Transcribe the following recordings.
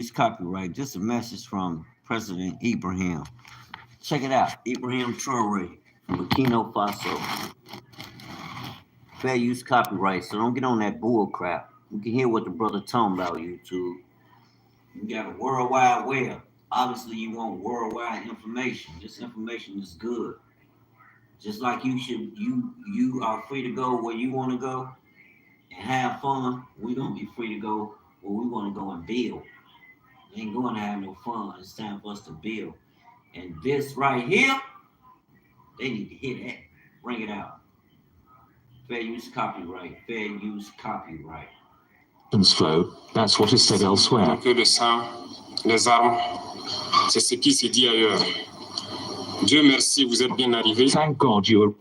It's copyright. Just a message from President Ibrahim. Check it out. Ibrahim Traore from Burkina Faso. Fair use copyright, so don't get on that bull crap. You can hear what the brother talking about, YouTube. You got a worldwide web. Obviously, you want worldwide information. This information is good. Just like you are free to go where you want to go and have fun. We gonna be free to go where we want to go and build. We ain't going to have no fun. It's time for us to build. And this right here, they need to hear that. Bring it out. Fair use copyright. Fair use copyright. Flow. That's what is said elsewhere. Que le sang, les armes, c'est ce qui se dit ailleurs. Dieu merci, vous êtes bien arrivé. Thank God you are.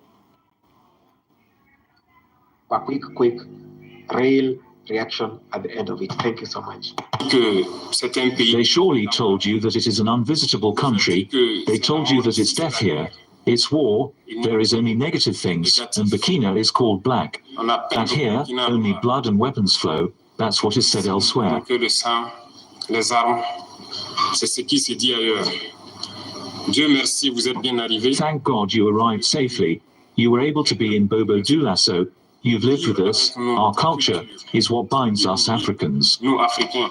A quick, real reaction at the end of it. Thank you so much. Que c'est un pays. They surely told you that it is an unvisitable country. They told you that it's death here. It's war. There is only negative things, and Burkina is called black. That here, only blood and weapons flow. That's what is said elsewhere. Que le sang, les armes, c'est ce qui se dit ailleurs. Dieu merci, vous êtes bien arrivé. Thank God you arrived safely. You were able to be in Bobo Dioulasso. You've lived with us. Our culture is what binds us Africans. Nous, Africains.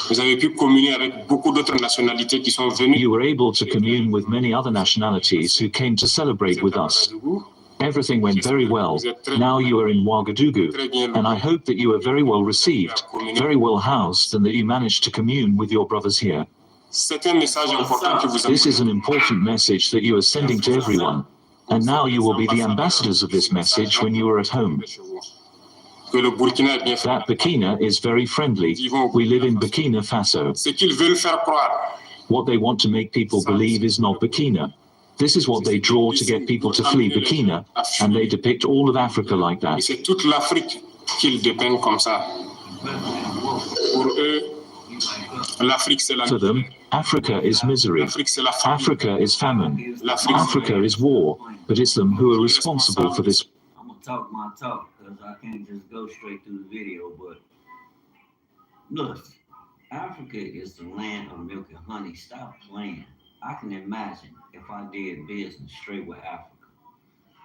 Vous avez pu communier avec beaucoup d'autres nationalités qui sont venues. You were able to commune with many other nationalities who came to celebrate with us. Everything went very well. Now you are in Ouagadougou, and I hope that you are very well received, very well housed, and that you managed to commune with your brothers here. This is an important message that you are sending to everyone, and now you will be the ambassadors of this message when you are at home. That Burkina is very friendly. We live in Burkina Faso. What they want to make people believe is not Burkina. This is what they draw to get people to flee Burkina, and they depict all of Africa like that. For them, Africa is misery. Africa is famine. Africa is war. But it's them who are responsible for this. I'm going to talk my talk because I can't just go straight through the video. But look, Africa is the land of milk and honey. Stop playing. I can imagine if I did business straight with Africa.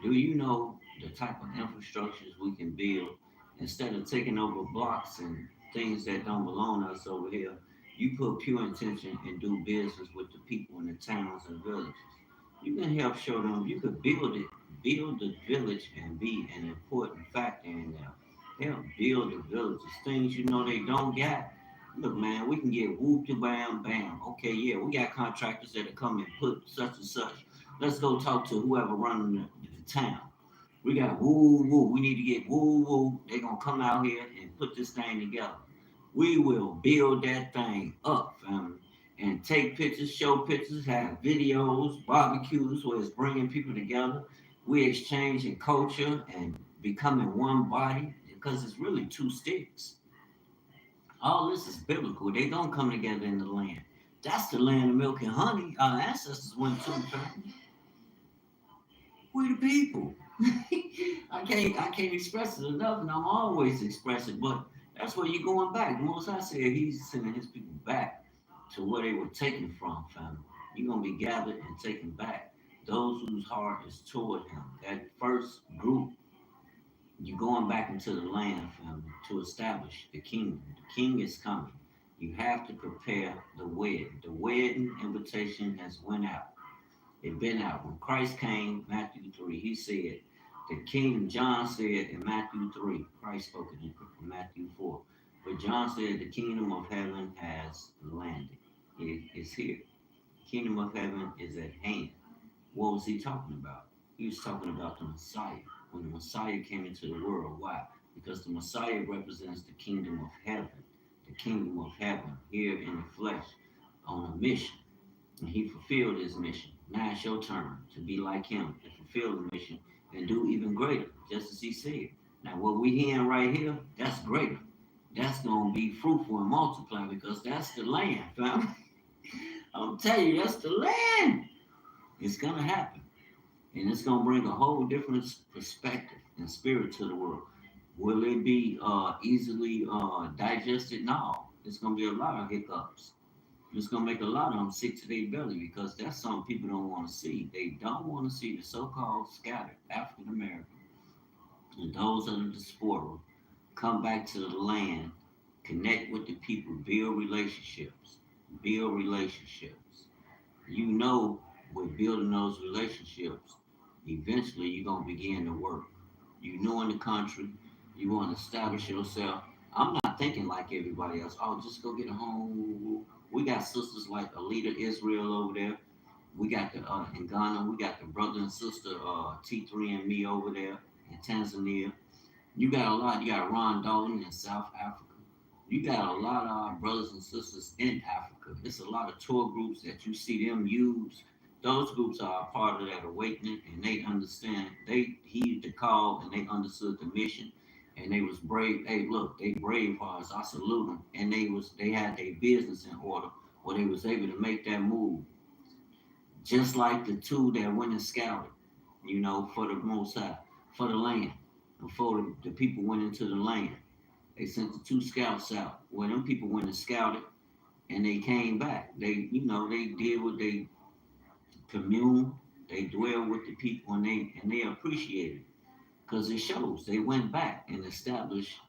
Do you know the type of infrastructures we can build instead of taking over blocks and things that don't belong to us over here? You put pure intention and do business with the people in the towns and villages. You can help show them you could build the village and be an important factor in there. Help build the villages, things you know they don't get. Look, man, we can get whoop to bam bam. Okay, yeah, we got contractors that come and put such and such. Let's go talk to whoever running the town. We got woo woo. We need to get woo woo. They're gonna come out here and put this thing together. We will build that thing up, family, and take pictures, show pictures, have videos, barbecues where it's bringing people together. We exchanging culture and becoming one body because it's really two sticks. All this is biblical. They don't come together in the land. That's the land of milk and honey. Our ancestors went to. We the people. I can't express it enough, and I'm always expressing. But that's where you're going back. The Most High said He's sending His people back to where they were taken from, family. You're gonna be gathered and taken back. Those whose heart is toward Him. That first group. You're going back into the land, family, to establish the kingdom. The king is coming. You have to prepare the wedding. The wedding invitation has went out. It been out. When Christ came, Matthew 3, He said, the king, John said in Matthew 3, Christ spoke it in Matthew 4. But John said the kingdom of heaven has landed. It is here. The kingdom of heaven is at hand. What was He talking about? He was talking about the Messiah. When the Messiah came into the world. Why? Because the Messiah represents the kingdom of heaven. The kingdom of heaven here in the flesh on a mission. And He fulfilled His mission. Now it's your turn to be like Him, to fulfill the mission and do even greater, just as He said. Now what we hearing right here, that's greater. That's going to be fruitful and multiply because that's the land, family. I'm telling you, that's the land. It's going to happen. And it's going to bring a whole different perspective and spirit to the world. Will it be easily digested? No. It's going to be a lot of hiccups. It's going to make a lot of them sick to their belly because that's something people don't want to see. They don't want to see the so-called scattered African American and those of the diaspora come back to the land, connect with the people, build relationships. Build relationships. You know, with building those relationships, eventually you're going to begin to work. You know, in the country, you want to establish yourself. I'm not thinking like everybody else. Oh, just go get a home. We got sisters like Alita Israel over there. We got the in Ghana. We got the brother and sister T3 and me over there in Tanzania. You got a lot. You got Ron Dalton in South Africa. You got a lot of our brothers and sisters in Africa. It's a lot of tour groups that you see them use. Those groups are a part of that awakening, and they understand. They heeded the call, and they understood the mission, and they was brave. Hey, look, they brave hearts. I salute them, and they had their business in order, where they was able to make that move. Just like the two that went and scouted, for the Most High, for the land, before the people went into the land. They sent the two scouts out. Well, them people went and scouted, and they came back. They did what they communed. They dwelled with the people, and they appreciated it because it shows. They went back and established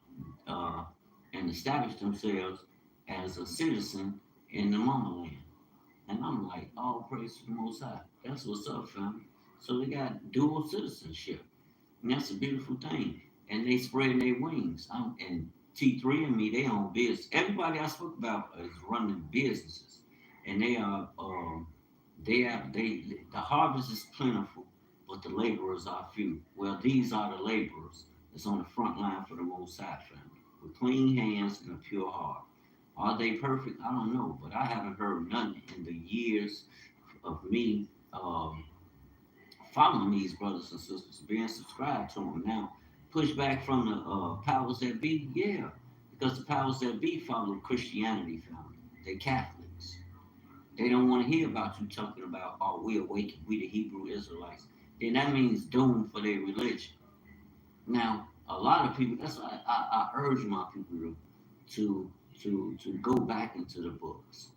themselves as a citizen in the Mama Land. And I'm like, all praise to the Most High. That's what's up, family. So they got dual citizenship, and that's a beautiful thing. And they spreading their wings. And T3 and me, they own business. Everybody I spoke about is running businesses, and they are the harvest is plentiful, but the laborers are few. Well, these are the laborers that's on the front line for the Most High family, with clean hands and a pure heart. Are they perfect? I don't know, but I haven't heard none in the years of me following these brothers and sisters, being subscribed to them. Now, pushback from the powers that be, yeah, because the powers that be follow Christianity family. They Catholics. They don't want to hear about you talking about, oh, we awakened, we the Hebrew Israelites. Then that means doom for their religion. Now, a lot of people, that's why I urge my people to go back into the books.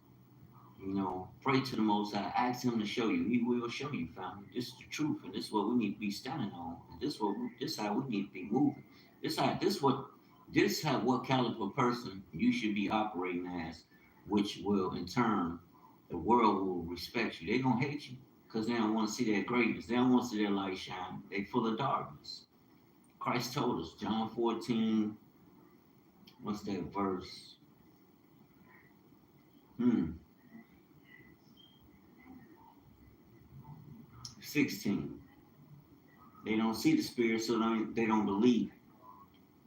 Pray to the Most High, ask him to show you. He will show you, family. This is the truth, and this is what we need to be standing on. And this is how we need to be moving. This what caliber person you should be operating as, which will in turn the world will respect you. They're gonna hate you because they don't want to see their greatness. They don't want to see their light shine. They full of darkness. Christ told us, John 14, what's that verse? 16. They don't see the spirit, so they don't believe.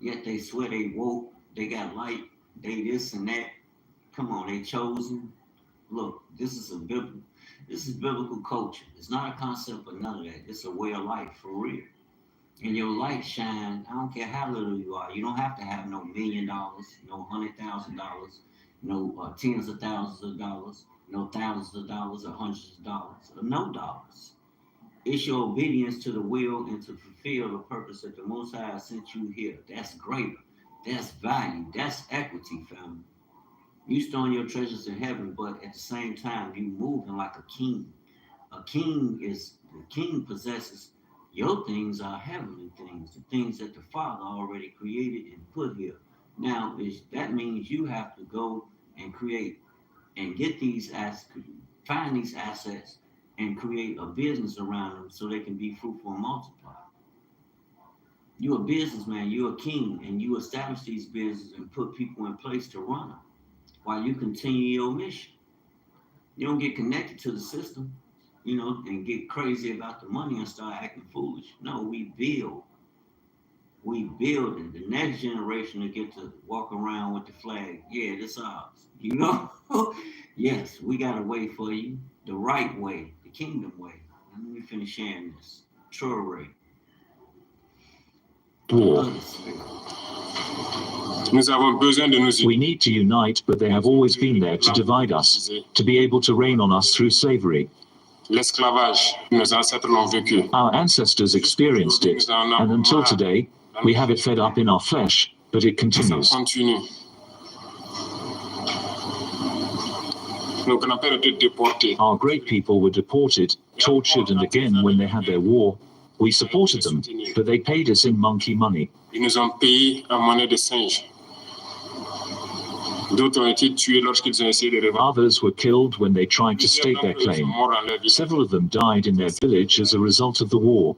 Yet they swear they woke, they got light, they this and that. Come on, they chosen. Look, this is biblical culture. It's not a concept of none of that. It's a way of life for real. And your light shine, I don't care how little you are. You don't have to have no $1 million, no $100,000, no tens of thousands of dollars, no thousands of dollars or hundreds of dollars, or no dollars. It's your obedience to the will and to fulfill the purpose that the Most High sent you here. That's greater. That's value. That's equity, family. You storing your treasures in heaven, but at the same time, you moving like a king. The king possesses your things are heavenly things, the things that the Father already created and put here. Now, that means you have to go and create and get these assets, find these assets, and create a business around them so they can be fruitful and multiply. You're a businessman, you're a king, and you establish these businesses and put people in place to run them while you continue your mission. You don't get connected to the system, and get crazy about the money and start acting foolish. No, we build. And the next generation will get to walk around with the flag. Yeah, this ours. Yes, we got a way for you. The right way, the kingdom way. Let me finish sharing this. True. War. We need to unite, but they have always been there to divide us, to be able to reign on us through slavery. Our ancestors experienced it, and until today, we have it fed up in our flesh, but it continues. Nos grands-pères étaient déportés. Our great people were deported, tortured, and again when they had their war. We supported them, but they paid us in monkey money. Ils nous ont payés en monnaie de singe. D'autres ont été tués lorsqu'ils ont essayé de revenir. Others were killed when they tried to state their claim. Several of them died in their village as a result of the war.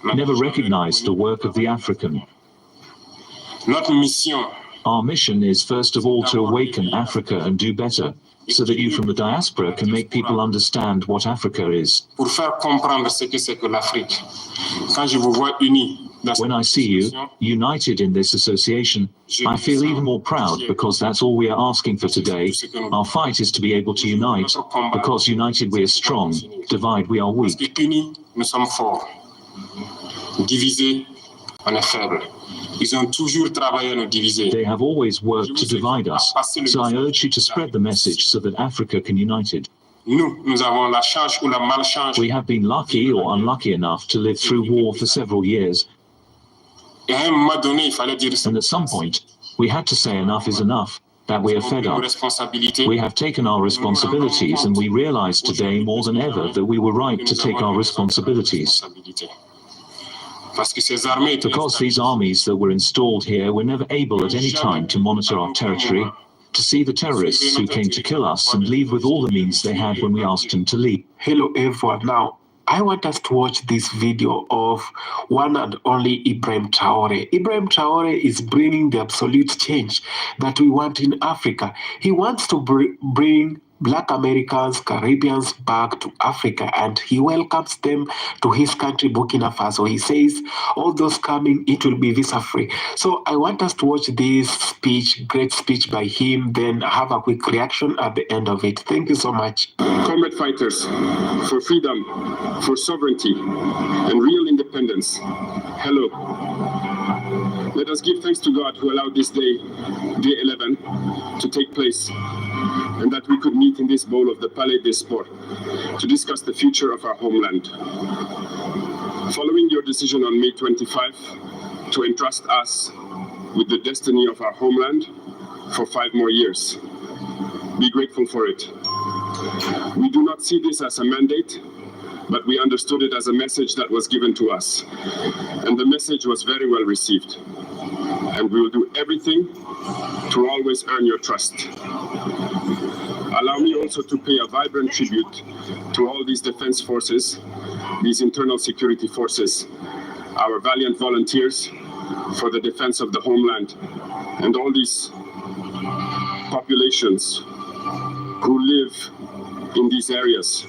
Never recognized the work of the African. Notre mission Our mission is first of all to awaken Africa and do better, so that you from the diaspora can make people understand what Africa is. pour faire comprendre ce que c'est que l'Afrique. Quand je vous vois unis dans When I cette see you association, united in this association, I feel even more proud because that's all we are asking for today. Our fight is to be able to unite, because united we are strong, divide we are parce weak. qu'unis, nous sommes forts. Divisés, on est faible. Ils ont toujours travaillé à nous diviser. They have always worked to divide us, so I urge you to spread the message so that Africa can unite. Nous avons la chance ou la malchance. We have been lucky or unlucky enough to live through war for several years, Et à un moment donné, il fallait dire ça. and at some point, we had to say enough is enough, that we are fed Nos up. responsabilités. We have taken our responsibilities, and we realize today more than ever that we were right to take our responsibilities. Parce que ces armées étaient Because these armies that were installed here were never able at any time to monitor our territory, to see the terrorists who came to kill us and leave with all the means they had when we asked them to leave. Hello everyone. Now, I want us to watch this video of one and only Ibrahim Traore. Ibrahim Traore is bringing the absolute change that we want in Africa. He wants to bring Black Americans, Caribbeans back to Africa, and he welcomes them to his country, Burkina Faso. He says all those coming, it will be visa-free. So I want us to watch this speech, great speech by him, then have a quick reaction at the end of it. Thank you so much. combat fighters for freedom, for sovereignty, and real independence. Hello. Let us give thanks to God who allowed this day, day 11, to take place, and that we could meet in this bowl of the Palais des Sports to discuss the future of our homeland. Following your decision on May 25 to entrust us with the destiny of our homeland for 5 more years, be grateful for it. We do not see this as a mandate, but we understood it as a message that was given to us. And the message was very well received. And we will do everything to always earn your trust. Allow me also to pay a vibrant tribute to all these defense forces, these internal security forces, our valiant volunteers for the defense of the homeland, and all these populations who live in these areas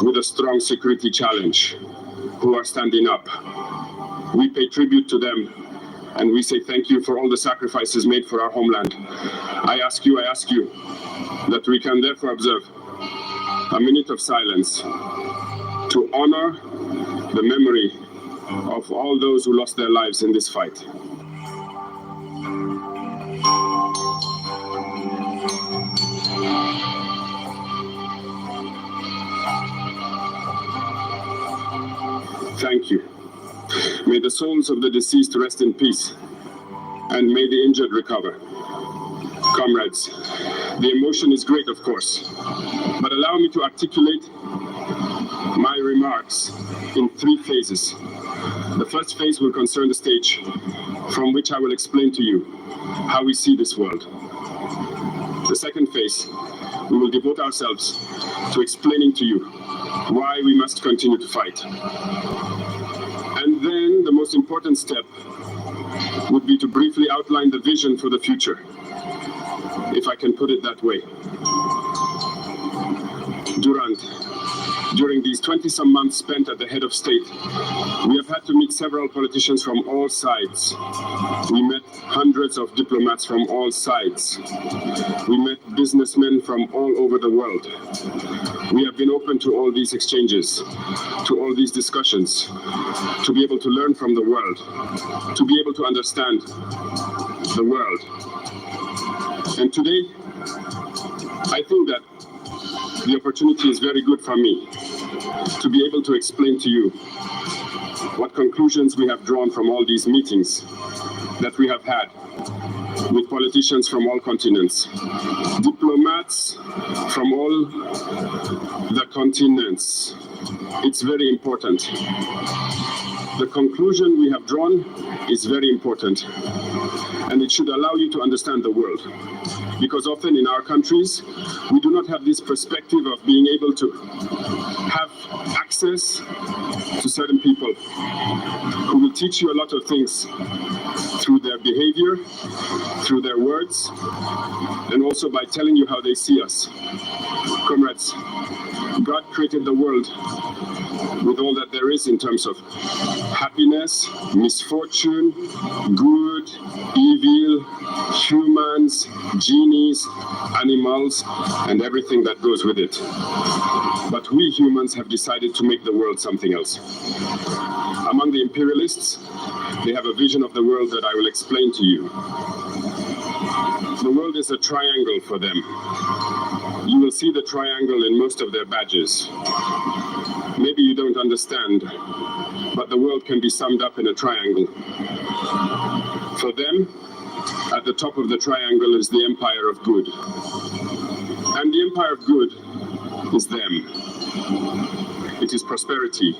with a strong security challenge, who are standing up. We pay tribute to them, and we say thank you for all the sacrifices made for our homeland. I ask you that we can therefore observe a minute of silence to honor the memory of all those who lost their lives in this fight. Thank you. May the souls of the deceased rest in peace, and may the injured recover. Comrades, the emotion is great, of course, but allow me to articulate my remarks in 3 phases. The first phase will concern the stage from which I will explain to you how we see this world. The second phase, we will devote ourselves to explaining to you why we must continue to fight. And then the most important step would be to briefly outline the vision for the future, if I can put it that way. During these 20-some months spent at the head of state, we have had to meet several politicians from all sides. We met hundreds of diplomats from all sides. We met businessmen from all over the world. We have been open to all these exchanges, to all these discussions, to be able to learn from the world, to be able to understand the world. And today, I think that the opportunity is very good for me to be able to explain to you what conclusions we have drawn from all these meetings that we have had with politicians from all continents, diplomats from all the continents. It's very important. The conclusion we have drawn is very important, and it should allow you to understand the world. Because often in our countries, we do not have this perspective of being able to have access to certain people who will teach you a lot of things through their behavior, through their words, and also by telling you how they see us. Comrades, God created the world with all that there is in terms of happiness, misfortune, good, evil, humans, genies, animals, and everything that goes with it. But we humans have decided to make the world something else. Among the imperialists, they have a vision of the world that I will explain to you. The world is a triangle for them. You will see the triangle in most of their badges. Maybe you don't understand, but the world can be summed up in a triangle. For them, at the top of the triangle is the empire of good. And the empire of good is them. It is prosperity.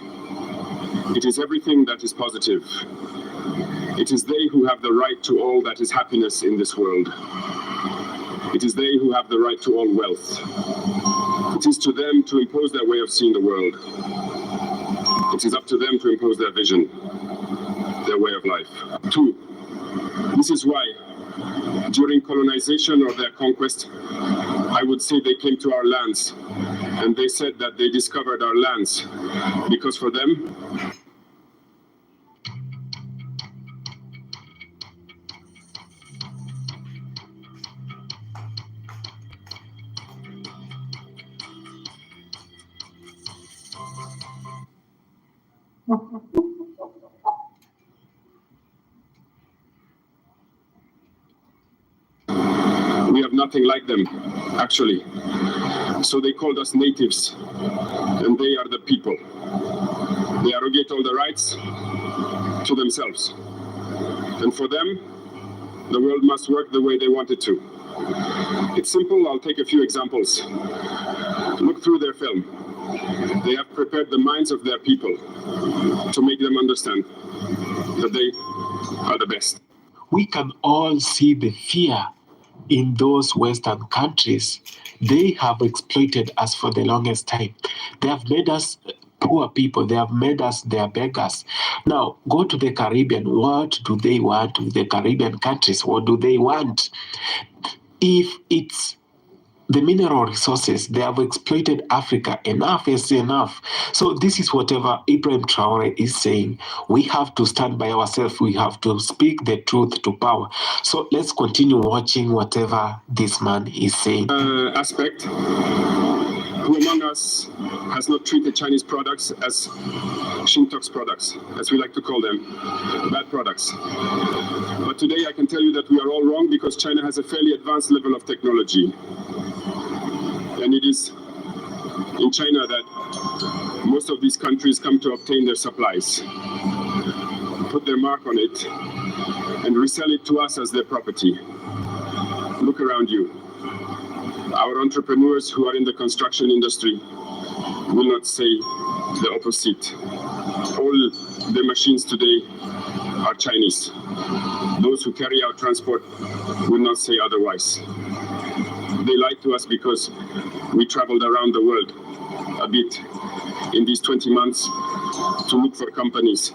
It is everything that is positive. It is they who have the right to all that is happiness in this world. It is they who have the right to all wealth. It is to them to impose their way of seeing the world. It is up to them to impose their vision, their way of life. 2. This is why, during colonization or their conquest, I would say they came to our lands, and they said that they discovered our lands, because for them, we have nothing like them, actually. So they called us natives, and they are the people. They arrogate all the rights to themselves. And for them, the world must work the way they want it to. It's simple, I'll take a few examples. Look through their film. They have prepared the minds of their people to make them understand that they are the best. We can all see the fear in those Western countries. They have exploited us for the longest time. They have made us poor people. They have made us their beggars. Now, go to the Caribbean. What do they want with the Caribbean countries? What do they want? If it's the mineral resources, they have exploited Africa. Enough is enough. So this is whatever Ibrahim Traore is saying. We have to stand by ourselves. We have to speak the truth to power. So let's continue watching whatever this man is saying. Aspect. Who among us has not treated Chinese products as Shintox products, as we like to call them, bad products? But today I can tell you that we are all wrong, because China has a fairly advanced level of technology. And it is in China that most of these countries come to obtain their supplies, put their mark on it, and resell it to us as their property. Look around you. Our entrepreneurs who are in the construction industry will not say the opposite. All the machines today are Chinese. Those who carry out transport will not say otherwise. They lied to us because we traveled around the world a bit in these 20 months to look for companies,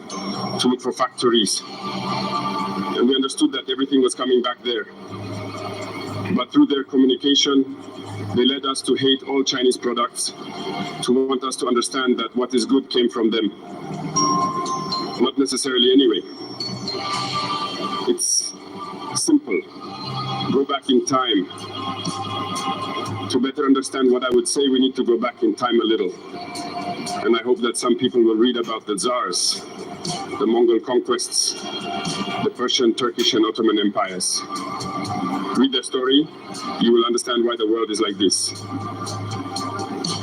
to look for factories. And we understood that everything was coming back there. But through their communication, they led us to hate all Chinese products, to want us to understand that what is good came from them. Not necessarily anyway. It's simple. Go back in time. To better understand what I would say, we need to go back in time a little. And I hope that some people will read about the Tsars, the Mongol conquests, the Persian, Turkish, and Ottoman empires. Read their story, you will understand why the world is like this.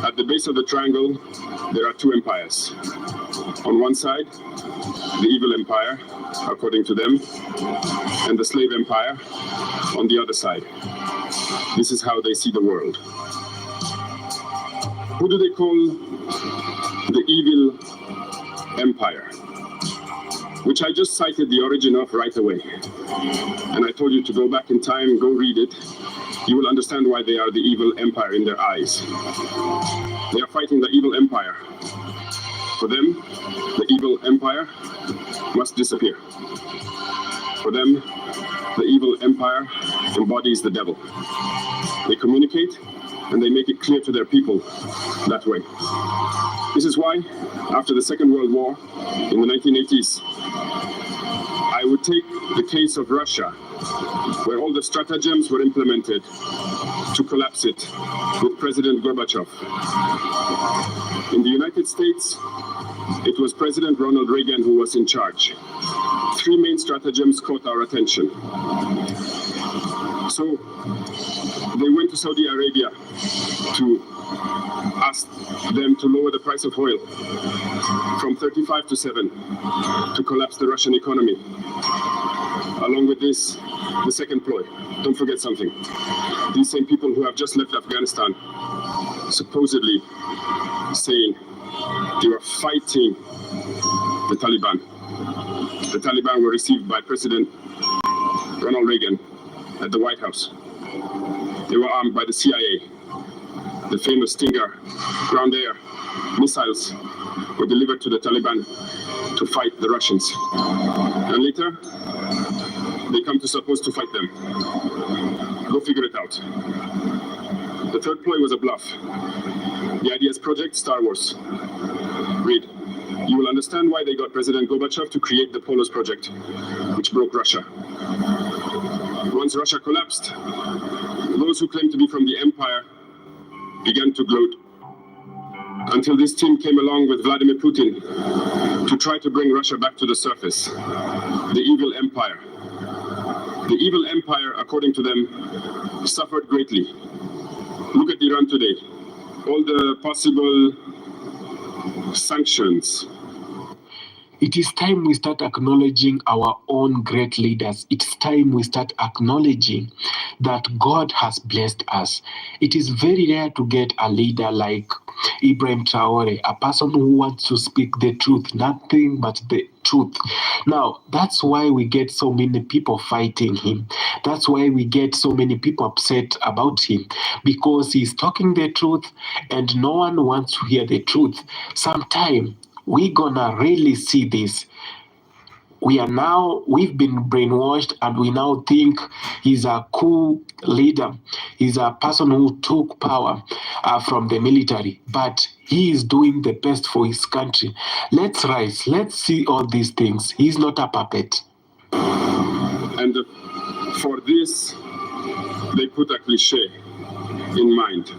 At the base of the triangle, there are two empires. On one side, the evil empire, according to them, and the slave empire on the other side. This is how they see the world. Who do they call the evil empire? Which I just cited the origin of right away. And I told you to go back in time, go read it. You will understand why they are the evil empire in their eyes. They are fighting the evil empire. For them, the evil empire must disappear. For them, the evil empire embodies the devil. They communicate and they make it clear to their people that way. This is why, after the Second World War in the 1980s, I would take the case of Russia, where all the stratagems were implemented to collapse it with President Gorbachev. In the United States, it was President Ronald Reagan who was in charge. Three main stratagems caught our attention. So they went to Saudi Arabia to ask them to lower the price of oil from 35 to 7 to collapse the Russian economy. Along with this, the second ploy. Don't forget something. These same people who have just left Afghanistan, supposedly saying they were fighting the Taliban. The Taliban were received by President Ronald Reagan at the White House. They were armed by the CIA. The famous Stinger ground-air missiles were delivered to the Taliban to fight the Russians. And later, they come to supposed to fight them. Go figure it out. The third ploy was a bluff. The ideas project, Star Wars. Read. You will understand why they got President Gorbachev to create the Polos project, which broke Russia. Once Russia collapsed, those who claimed to be from the empire began to gloat, until this team came along with Vladimir Putin to try to bring Russia back to the surface. The evil empire. The evil empire, according to them, suffered greatly. Look at Iran today. All the possible sanctions. It is time we start acknowledging our own great leaders. It's time we start acknowledging that God has blessed us. It is very rare to get a leader like Ibrahim Traore, a person who wants to speak the truth, nothing but the truth. Now, that's why we get so many people fighting him. That's why we get so many people upset about him, because he's talking the truth and no one wants to hear the truth. Sometime we're gonna really see this. We've been brainwashed and we now think he's a cool leader. He's a person who took power from the military, but he is doing the best for his country. Let's rise. Let's see all these things. He's not a puppet. And for this, they put a cliche in mind.